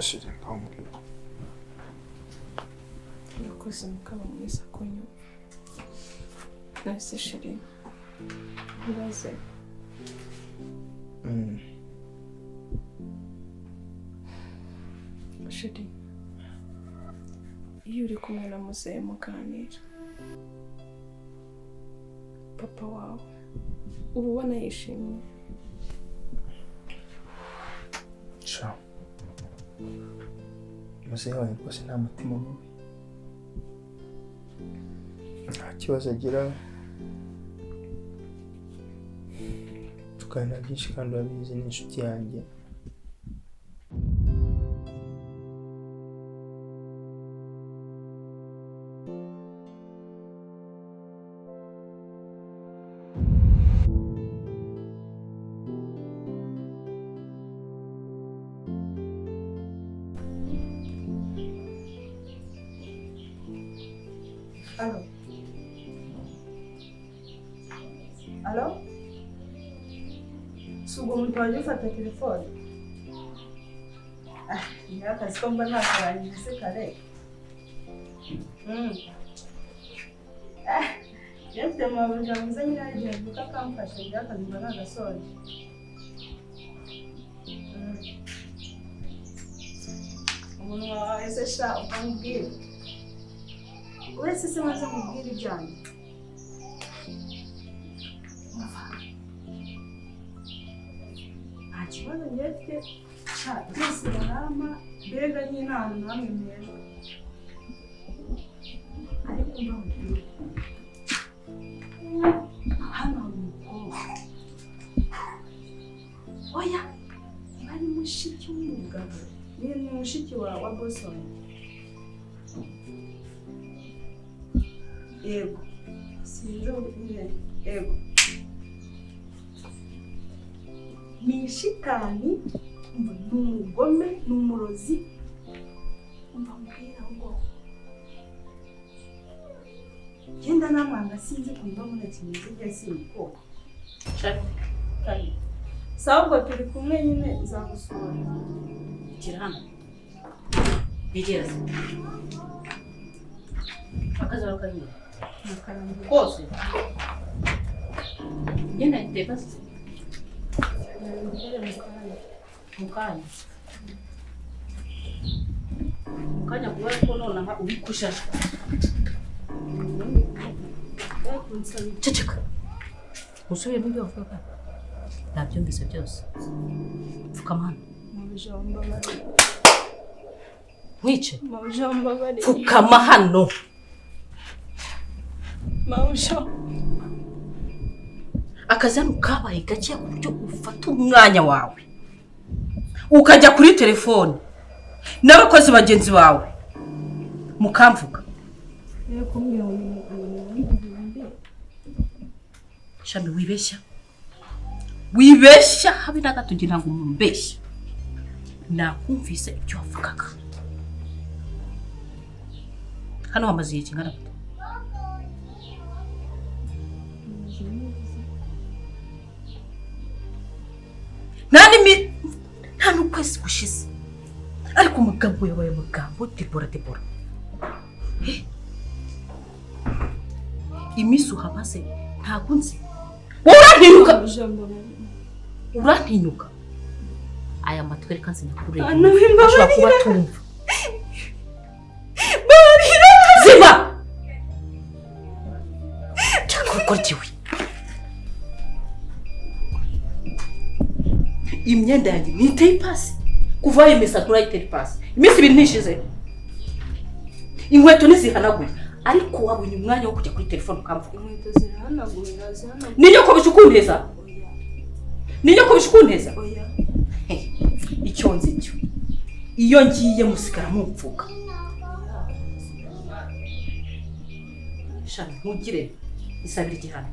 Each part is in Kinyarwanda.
shiri nkamubwira. Yakoze mukaba mwiza kunyu. Nase shiri. Uraze. Shiri. Iyo uri kumwe na muzehe muganira. Papa wawe uba ubona yishimye. Sha. Muzehe wawe rwose nta mutima mubi. Nta kibazo agira. Tuganira byinshi kandi urabizi ni inshuti yanjye. Allo? Allo? Sugo mtu waje ufata telefone. Ni akazi ko mba ntakarangije se kare. Yafite mabuja muze nyiraje buka kamfasha byakazi mba nagasoje. Umuntu wawe se sha ukambwira. Wese se maze kubwira ibyanyu. Nta kibazo ngefite sha byose barama mbega n'inama namwe meza. Ariko mbabwira hano hari umukobwa. Oya bari mushiki w'umugabo. Ni mushiki wa boss wanjye. Yego. Sinzo yego. Ni shitani, n'umugome, n'umurozi. Mbambwira ngo genda namanga sinzi kumva muna kimeze cyase ko. Kandi sabwo turi kumwe nyine nzagusura. Kirana. Bigera. Akaza bakanyira. Kose. Genda itebase. Mukanya. Mukanya kuba ko nona uri kushasha. Ceceka. Musubiye mu byo uvuga. Nabyumvise byose. Fukamana. Mubijomba bari. Wice. Mubijomba bari. Fukama hano. Mausho. Akazanu kabaye gake ku buryo ufata umwanya wawe. Ukajya kuri telefone. N'abakozi bagenzi bawe. Mukamvuga. Yego mbyo. Shami wibeshya. Wibeshya habe na gato ngira ngo mumbeshya. Nakumvise ibyo wavugaga. Hano wamaze ikingana gute? Nta n'ukwezi gushize. Ariko umugambo yabaye umugambo Deborah. Imisu hamaze ntago nzi. Urantinyuka. Aya matwere kanzi nakureye. Ashobora kuba tumva. Ziba! Chakokortiwe. Imyenda yanjye niteye pasi. Kuva yemesa turayiteye pasi. Imisi ibiri nishize. Inkweto nizihanaguye. Ariko wabonye umwanya wo kujya kuri telefone ukamvuga. Inkweto zihanaguye. Niyo ko bishukunteza? Niyo ko bishukunteza? Oya. Icyo nzi cyo. Iyo ngiye musigara mupfuka. Shami ntugire isabira igihano.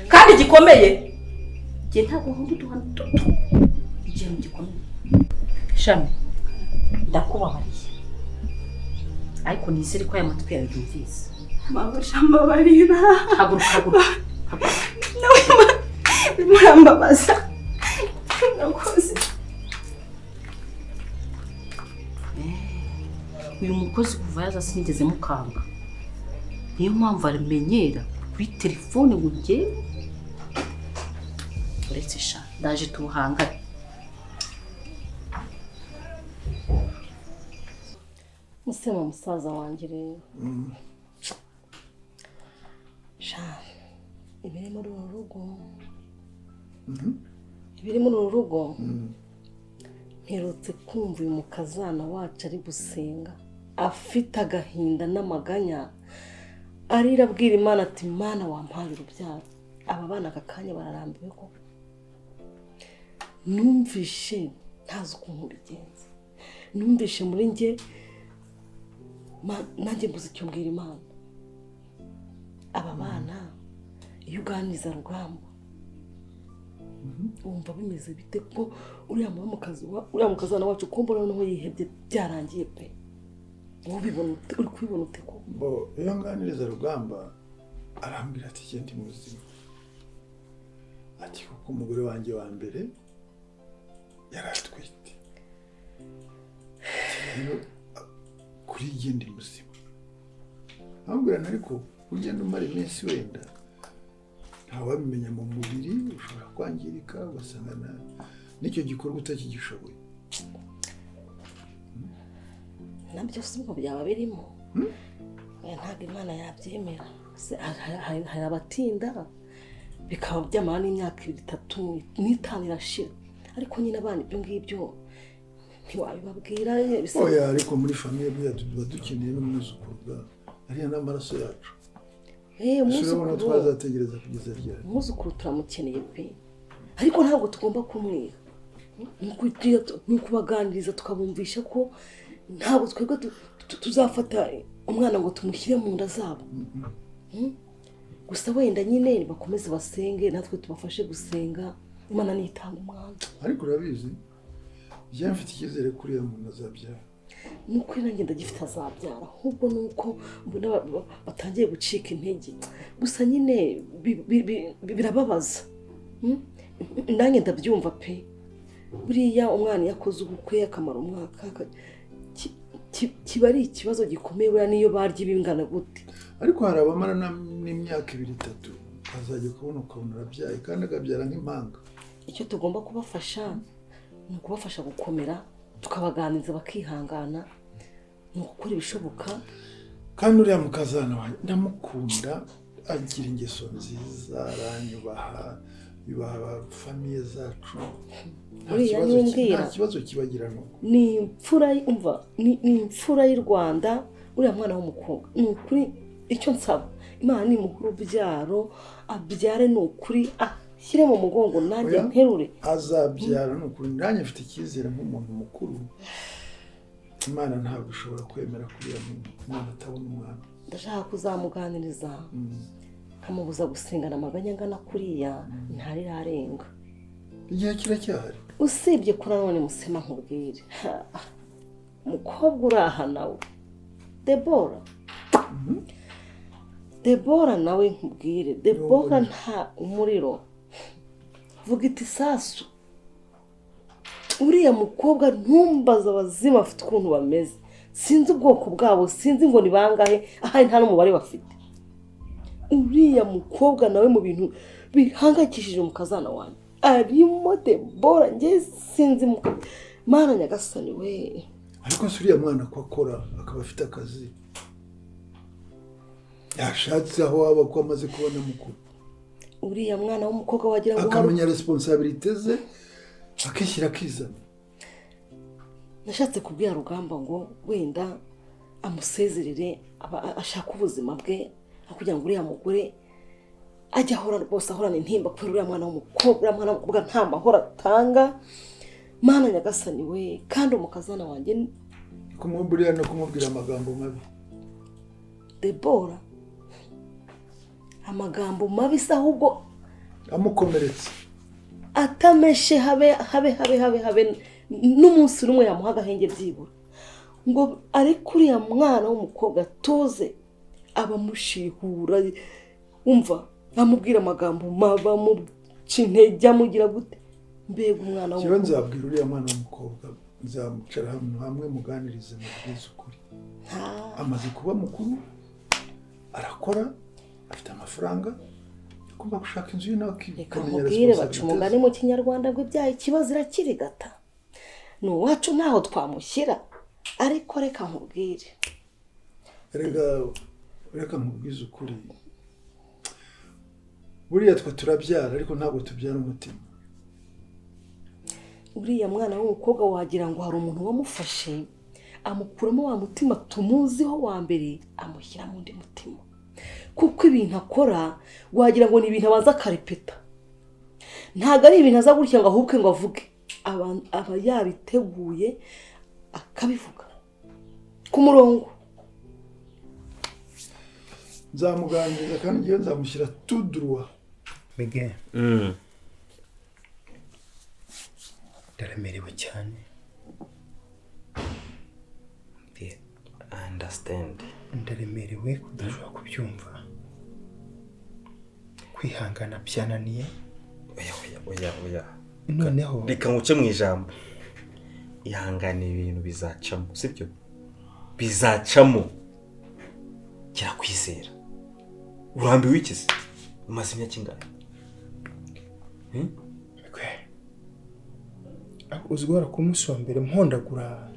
Kandi gikomeye. Je ntago nkunda duhana toto. Igihano gikomeye. Shami ndakubabariye. Ariko nizere ko aya matwi yawe yumvise. Mabashamba barira. Haguruka. Nawe murambabaza. Nakoze. uyu mukozi kuva yaza sinigeze mukanga, niyo mpamvu arimenyera kuri telefone ngo ugende uretse sha ndaje tubuhangane. Musema musaza wanjye rero sha ibiri muri uru rugo ibiri muri uru rugo mperutse kumva uyu mukazana wacu ari gusenga afite agahinda n'amaganya arira abwira Imana ati Mana wampaye urubyaro, aba bana aka kanya bararambiwe ko numvishe ntazi ukuntu bigenze, numvishe muri njye nanjye mbuze icyo mbwira Imana. Aba bana iyo uganiriza Rugamba wumva bimeze bite ko uriya mukazana wacu kumva noneho yihebye byarangiye pe, ubibona uri kubibona ute ko iyo nganiriza Rugamba arambwira ati genda muzima, ati kuko umugore wanjye wa mbere yaratwite kuri genda muzima. Ambwira ariko ugenda umara iminsi wenda ntawabimenya mu mubiri ushobora kwangirika ugasanga n'icyo gikorwa utakigishoboye. Nabyo si ngo byaba birimo ntabwo Imana yabyemera. Hari abatinda bikaba byamara n'imyaka 2, 3, 5 irashira, ariko nyine abana ibyo ngibyo ntiwabibabwira. Oya ariko muri famiye tuba dukeneye n'umwuzukuru ariya n'amaraso yacu. Umwuzukuru twazategereza kugeza ryari? Umwuzukuru turamukeneye pe, ariko ntabwo tugomba kumwiha. Ni ukubaganiriza tukabumvisha ko ntabwo twebwe tuzafata umwana ngo tumushyire mu nda zabo. Gusa wenda nyine bakomeze basenge natwe tubafashe gusenga, Imana nitanga umwana. Ariko urabizi njye mfite icyizere kuri ya muntu azabyara. Nuko nanjye ndagifite azabyara, ahubwo nuko mbona batangiye gucika intege. Gusa nyine birababaza. Nanjye ndabyumva pe. Buriya umwana yakoze ubukwe akamara umwaka kiba ari ikibazo gikomeye buriya niyo barya ibingana gute. Ariko hari abamara n'imyaka 2, 3 azajya kubona ukabona arabyaye kandi akabyara nk'impanga. Icyo tugomba kubafasha ni ukubafasha gukomera, tukabaganiriza bakihangana, ni ukukora ibishoboka. Kandi uriya mukazana wanjye ndamukunda, agira ingeso nziza, aranyubaha, yubaha famiye zacu. Uriya nimbwira nta kibazo kibagirana. Ni imfura y'u Rwanda uriya mwana w'umukobwa. Ni ukuri icyo nsaba Imana ni muhuru byaro abyare, ni ukuri shyire mu mugongo nanjye nterure azabyara. Ni ukuri nanjye mfite icyizere nk'umuntu mukuru. Imana ntabwo ishobora kwemera kuriya mwana atabona umwana. Ndashaka kuzamuganiriza nkamubuza gusengana amaganya angana kuriya ntarirarenga. Igihe kiracyahari. Usibye ko nanone musema nkubwire umukobwa uraha nawe Deborah nawe nkubwire, Deborah nta umuriro vuga iti sasu. Uriya mukobwa ntumbaza abazima afite ukuntu bameze, sinzi ubwoko bwabo, sinzi ngo ni bangahe, ahari nta n'umubare bafite. Uriya mukobwa nawe mu bintu bihangayikishije umukazana wanjye arimo Deborah, njye sinzi Mana nyagasani we. Ariko se uriya mwana ko akora akaba afite akazi, yashatse aho waba ko amaze kubona mukuru. Uriya mwana w'umukobwa wagira ngo akamenya responsabilité ze akishyira akizana. Nashatse kubwira Rugamba ngo wenda amusezerere ashaka ubuzima bwe, kugira ngo uriya mugore ajya ahora bose ahorana intimba kubera uriya mwana w'umukobwa nta mahoro atanga. Mana nyagasani we, kandi umukazana wanjye kumubwira no kumubwira amagambo mabi. Deborah amagambo mabi se ahubwo amukomeretse, atameshe habe n'umunsi rumwe yamuha agahenge byibura ngo ariko uriya mwana w'umukobwa tuze abamushihura, umva amubwira amagambo maba mu intege amugira gute. Mbega umwana w'umukobwa nzabwira uriya mwana w'umukobwa, nzamucara hamwe muganirize mu bwiza ukuri. amaze kuba mukuru arakora afite amafaranga agomba gushaka inzu ye nawe akamenya responsibility. Baca umugani mu kinyarwanda ngo ibyaye ikibazo irakirigata. Ni uwacu ntaho twamushyira ariko reka nkubwire. Reka nkubwize ukuri. Buriya twe turabyara ariko ntabwo tubyara umutima. Uriya mwana w'umukobwa wagira ngo hari umuntu wamufashe amukuramo wa mutima tumuziho wa mbere amushyira mu ndi mutima. Kuko ibintu akora wagira ngo ni ibintu abaza akarepeta. Ntago ari ibintu aza gutya ngo ahubwe ngo avuge. Aba yabiteguye akabivuga ku murongo. Nzamuganiriza kandi ngiye nzamushyira tudruwa. Miguel. Ndaremerewe cyane. I understand. Ndaremerewe kudashobora kubyumva. Kwihangana byananiye. Oya. Noneho reka nguce mu ijambo. Ihangane ibintu bizacamo, sibyo? Bizacamo. Kirakwizera. Urambiwe ikizi? Umaze imyaka ingahe? uzwara ku munsi wa mbere mpondagura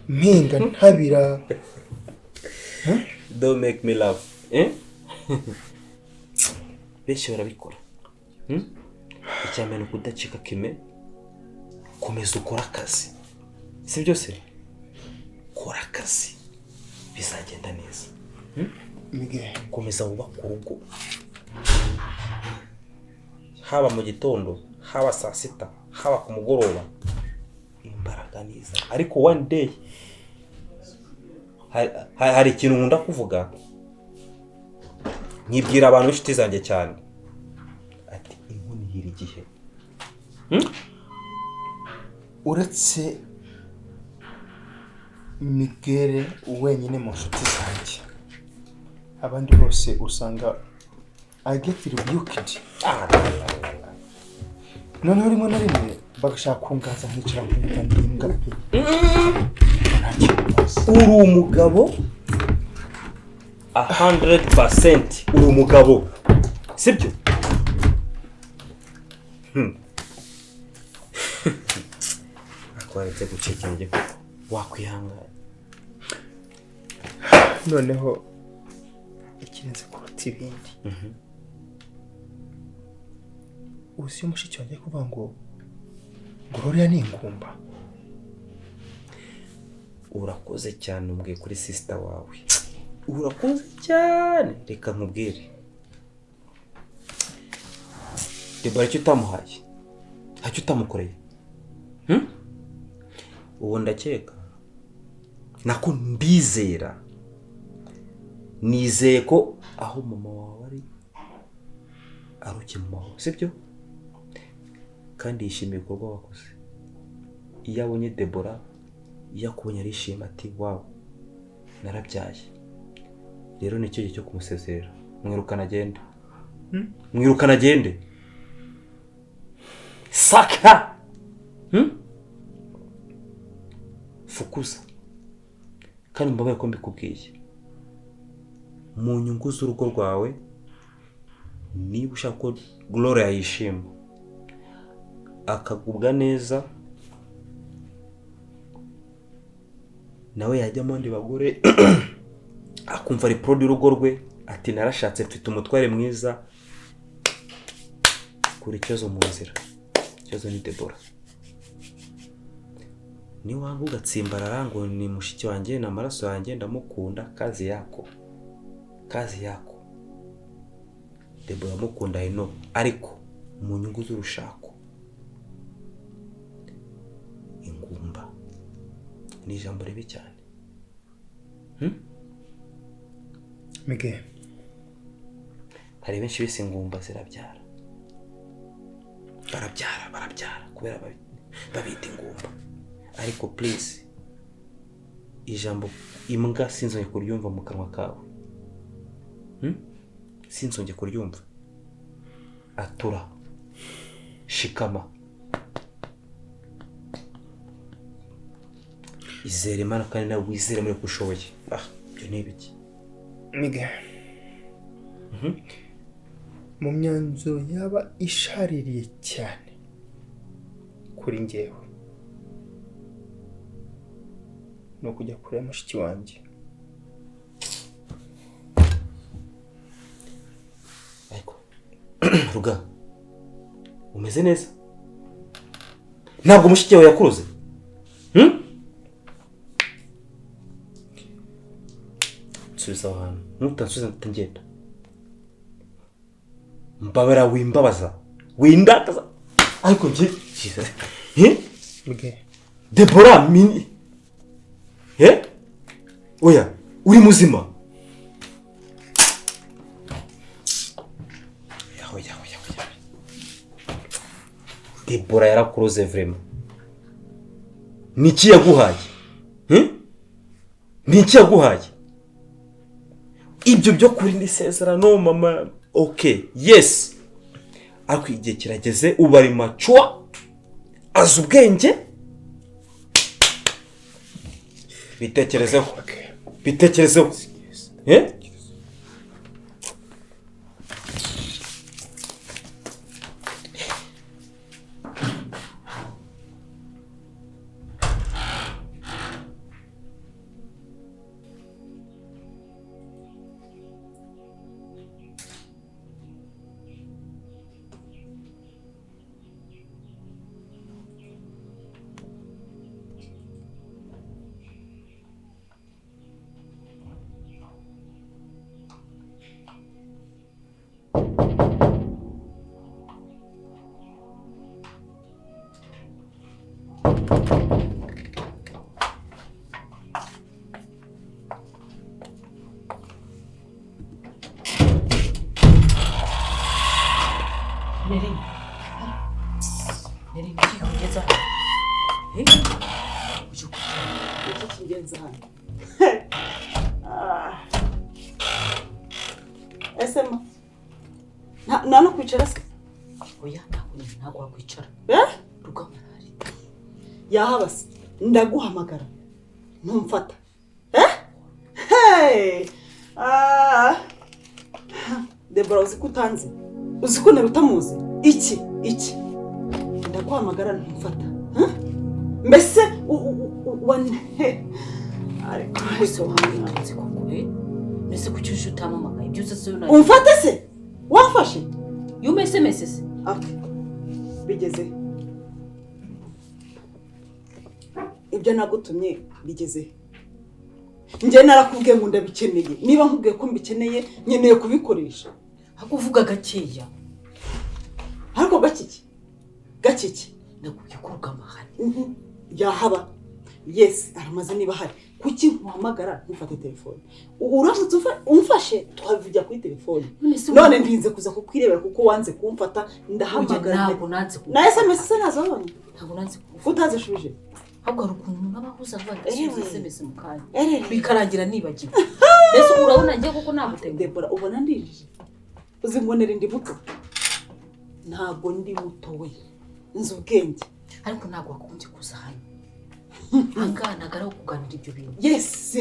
mpinga ntabira. Don't make me laugh. Benshi barabikora. Icyamene kudacika kime. Komeza ukora akazi. Si byose? Kora akazi. Bizagenda neza. Miguel, komeza wubaka urugo. Haba mu gitondo, haba saa sita, haba ku mugoroba. Imbaraga niza. Ariko one day hari ikintu nkunda kuvuga. Nyibwira abantu inshuti zanjye cyane. Ati inkuni yiri gihe. Uretse Miguel wenyine mu nshuti zanjye. Abandi bose usanga I get rebuked. Noneho rimwe na rimwe bagashaka kungaza nkicara nkumva ndimbwa pe. Uri umugabo 100%. Uri umugabo. Sibyo? Akwaretse gucika njye ko wakwihangana. Noneho ikirenze kuruta ibindi. Uzi umushiki wanjye kuvuga ngo Gloria ni ingumba. Urakoze cyane umbwiye kuri sister wawe. Urakoze cyane. Reka nkubwire. Deborah icyo utamuhaye. Ntacyo utamukoreye. Ubu ndakeka. Nako mbizera. Nizeye ko aho mama wawe ari mama wawe, sibyo? Kandi yishimiye ibikorwa wakoze. Iyo abonye Deborah, iyo akubonye arishima ati wow, narabyaye. Rero nicyo gihe cyo kumusezerera. Mwirukana agende. Mwirukana agende. Saka! Fukuza. Kandi mbabaye ko mbikubwiye. Mu nyungu z'urugo rwawe, niba ushaka ko Gloria yishima akagubwa neza, nawe yajya mu bandi bagore akumva ari proud y'urugo rwe, ati narashatse mfite umutware mwiza. Kuri ikibazo mu nzira. Ikibazo ni Deborah. Ni wangu ugatsimbarara ngo ni mushiki wanjye na maraso yanjye ndamukunda. Kazi yako. Deborah mukunda ino ariko mu nyungu z'urushako. Ingumba ni ijambo ribi cyane. Miguel, hari benshi bise ingumba zirabyara. Barabyara kubera babita ingumba. Ariko please, ijambo imbwa sinzonye kuryumva mu kanwa kawe. Sinzonye kuryumva. Atura. Shikama. Izere Imana kandi nawe wizere muri kushoboye. ibyo ni ibiki? Mige. Mu myanzuro yaba ishaririye cyane kuri njyewe no kujya kure mushiki wanjye. Ariko Ruga, umeze neza? Ntabwo mushiki wawe yakuroze? Subiza ahantu, nutansubiza ndagenda. Mbabara wimbabaza, windakaza. Ariko nje Jesus. Mige. Deborah mini. Oya, uri muzima? Oya. Deborah yarakuroze vraiment. Niki yaguhaye? Niki yaguhaye? Ibyo byo kuri ndisezerano mama. Okay, yes. Ariko igihe kirageze ubari mature. Azi ubwenge. Bitekerezeho. Bitekerezeho. Nelly, kugeza. Kigenza hano. Esema. Nano kwicara se? Oya, ntabwo wakwicara. Rugamba ari. Yahabase. Ndaguhamagara. Ntumfata. Deborah uzi ko utanzi. Uzi ko narutamuzi. Iki. Ndaguhamagara ntumfata. Mbese ariko wese wahanze kokore. Mbese kucyuje utamamagaye. Byose se yona. Umfate se? Wafashe? Yumese mesese. Bigeze. Ibyo nagutumye bigeze. Nje narakubwiye ngo ndabikeneye. Niba nkubwiye ko mbikeneye, nyeneye kubikoresha. Hakuvuga gakeya. Ariko gakiki. Ndakubwiye ko Rugamba hari. Yahaba. Yes, aramaze niba hari. Kuki nkuhamagara ntufate telefone? Uramutse umfashe tuhavijya kuri telefone. None ndinze kuza kukwirebera kuko wanze kumfata ndahamagara. Ntabwo nanze ku. Na SMS se nazabonye. Ntabwo nanze ku. Utaze shuje. Ahubwo rukuntu n'abahuza Rwanda SMS mu kanya. Bikarangira nibagiwe. Mbese urabona ngiye kuko nagutega. Deborah ubona ndijije. Uzimbonera ndi muto. Ntabwo ndi muto we. Nzi ubwenge. Ariko ntabwo wakunze kuza hano. Angana garaho kuganira ibyo bintu. Yes,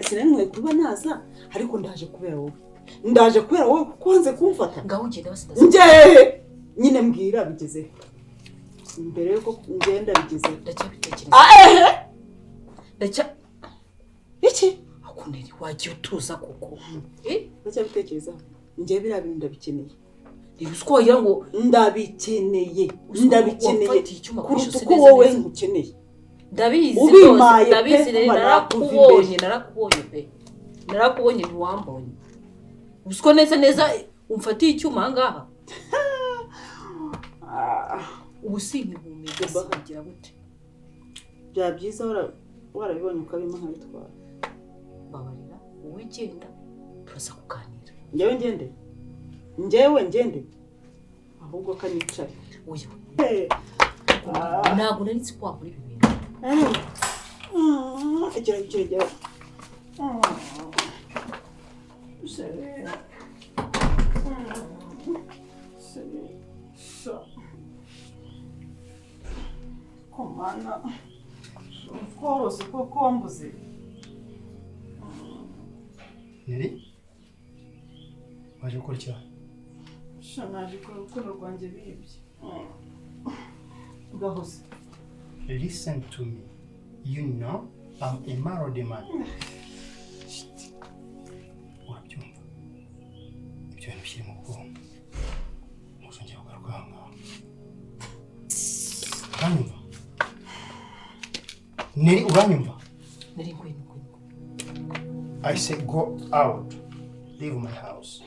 sinanwe kuba naza ariko ndaje kubera wowe kuko wanze kumfata. Ngaho ugenda basidaza. Nje nyine mbwira bigeze. Mbere yuko ngenda bigeze. Ndacyabitekereza. Iki? Akuneri wagiye utuza kuko. Ndacyabitekereza. Nje bira bintu ndabikeneye. Ibusiko wagira ngo ndabikeneye. Kuruta uko wowe ngukeneye. Ndabizi rwose, ndabizi rero narakubonye pe. Narakubonye ntiwambonye. Ubusiko neza umfatiye icyuma ahangaha. Ubusini bumeze bahagira gute? Bya byiza warabibonye ukabima nkabitwara. Babarira wowe genda turaza kuganira. Njyewe ngende. Ahubwo kanicaye. Oya. Ntabwo nari nzi ko wakora ibi bintu. Ikiragiro. Komana. Korosi ko kombuze. Nelly waje gukora icyaha naje kureba urukundo rwanjye bibye. Gahoze. listen to me you know I'm a married man urabyumva ibyo bintu bishyire mu bwonko ntuzongera kugaruka aha ngaha uranyumva Nelly uranyumva Nari ngwino. I say go out leave my house